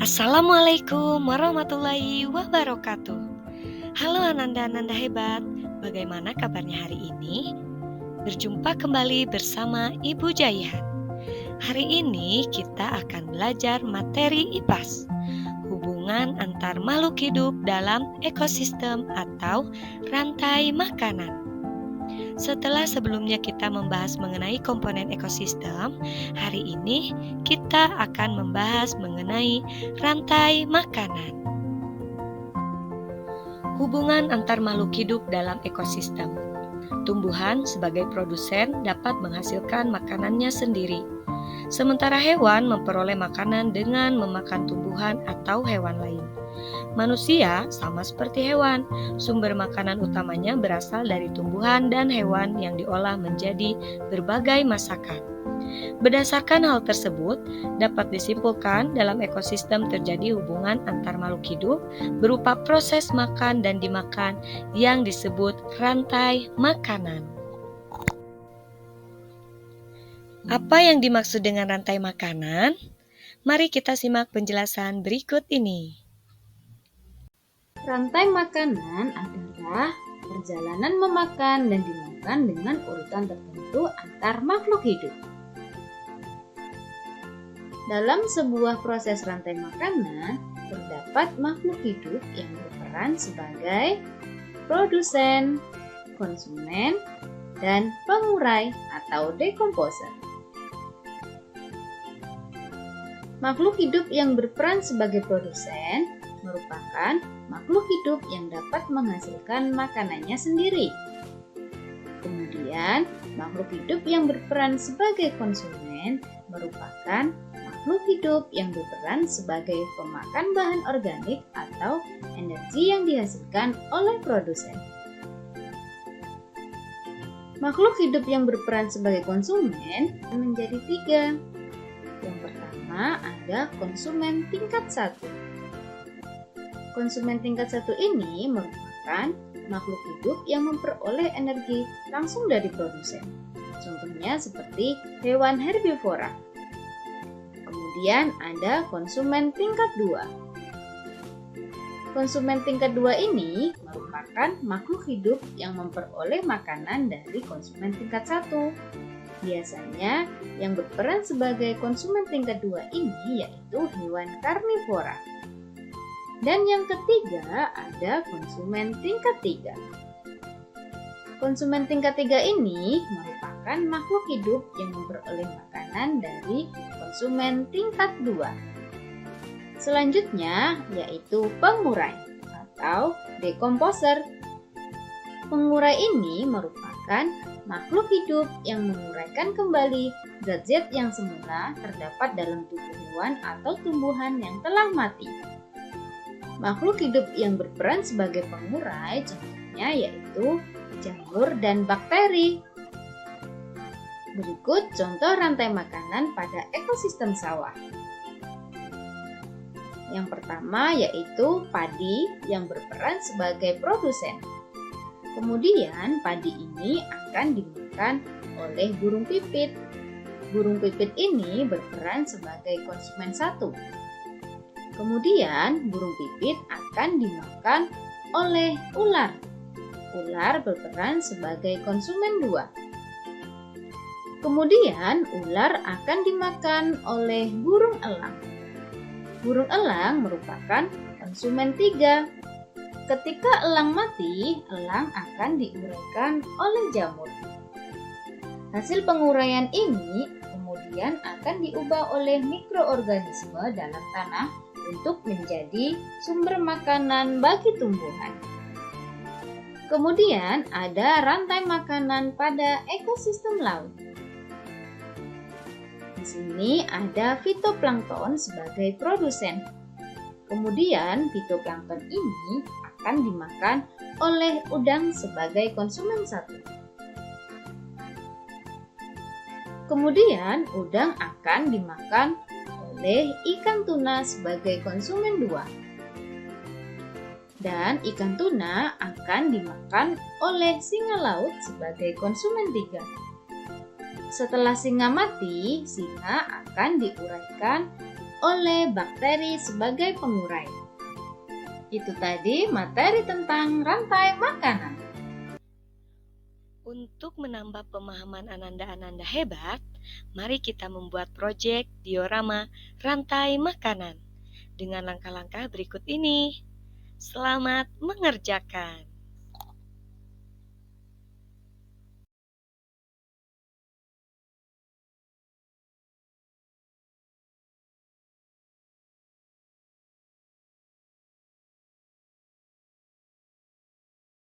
Assalamualaikum warahmatullahi wabarakatuh. Halo Ananda-ananda hebat, bagaimana kabarnya hari ini? Berjumpa kembali bersama Ibu Jaihan. Hari ini kita akan belajar materi IPAS, hubungan antar makhluk hidup dalam ekosistem atau rantai makanan. Setelah sebelumnya kita membahas mengenai komponen ekosistem, hari ini kita akan membahas mengenai rantai makanan. Hubungan antar makhluk hidup dalam ekosistem. Tumbuhan sebagai produsen dapat menghasilkan makanannya sendiri, sementara hewan memperoleh makanan dengan memakan tumbuhan atau hewan lain. Manusia sama seperti hewan, sumber makanan utamanya berasal dari tumbuhan dan hewan yang diolah menjadi berbagai masakan. Berdasarkan hal tersebut, dapat disimpulkan dalam ekosistem terjadi hubungan antar makhluk hidup berupa proses makan dan dimakan yang disebut rantai makanan. Apa yang dimaksud dengan rantai makanan? Mari kita simak penjelasan berikut ini. Rantai makanan adalah perjalanan memakan dan dimakan dengan urutan tertentu antar makhluk hidup. Dalam sebuah proses rantai makanan, terdapat makhluk hidup yang berperan sebagai produsen, konsumen, dan pengurai atau dekomposer. Makhluk hidup yang berperan sebagai produsen merupakan makhluk hidup yang dapat menghasilkan makanannya sendiri. Kemudian, makhluk hidup yang berperan sebagai konsumen merupakan makhluk hidup yang berperan sebagai pemakan bahan organik atau energi yang dihasilkan oleh produsen. Makhluk hidup yang berperan sebagai konsumen menjadi 3. Yang pertama ada konsumen tingkat 1. Konsumen tingkat 1 ini merupakan makhluk hidup yang memperoleh energi langsung dari produsen. Contohnya seperti hewan herbivora. Kemudian ada konsumen tingkat 2. Konsumen tingkat 2 ini merupakan makhluk hidup yang memperoleh makanan dari konsumen tingkat 1. Biasanya yang berperan sebagai konsumen tingkat 2 ini yaitu hewan karnivora. Dan yang ketiga ada konsumen tingkat 3. Konsumen tingkat 3 ini merupakan makhluk hidup yang memperoleh makanan dari konsumen tingkat 2. Selanjutnya yaitu pengurai atau dekomposer. Pengurai ini merupakan makhluk hidup yang menguraikan kembali zat-zat yang semula terdapat dalam tubuh hewan atau tumbuhan yang telah mati. Makhluk hidup yang berperan sebagai pengurai contohnya yaitu jamur dan bakteri. Berikut contoh rantai makanan pada ekosistem sawah. Yang pertama yaitu padi yang berperan sebagai produsen. Kemudian padi ini akan dimakan oleh burung pipit. Burung pipit ini berperan sebagai konsumen 1. Kemudian burung pipit akan dimakan oleh ular. Ular berperan sebagai konsumen 2. Kemudian ular akan dimakan oleh burung elang. Burung elang merupakan konsumen 3. Ketika elang mati, elang akan diuraikan oleh jamur. Hasil penguraian ini kemudian akan diubah oleh mikroorganisme dalam tanah untuk menjadi sumber makanan bagi tumbuhan. Kemudian ada rantai makanan pada ekosistem laut. Di sini ada fitoplankton sebagai produsen. Kemudian fitoplankton ini akan dimakan oleh udang sebagai konsumen 1. Kemudian udang akan dimakan oleh ikan tuna sebagai konsumen 2. Dan ikan tuna akan dimakan oleh singa laut sebagai konsumen 3. Setelah singa mati, singa akan diuraikan oleh bakteri sebagai pengurai. Itu tadi materi tentang rantai makanan. Untuk menambah pemahaman Ananda-Ananda hebat, mari kita membuat proyek diorama rantai makanan dengan langkah-langkah berikut ini. Selamat mengerjakan!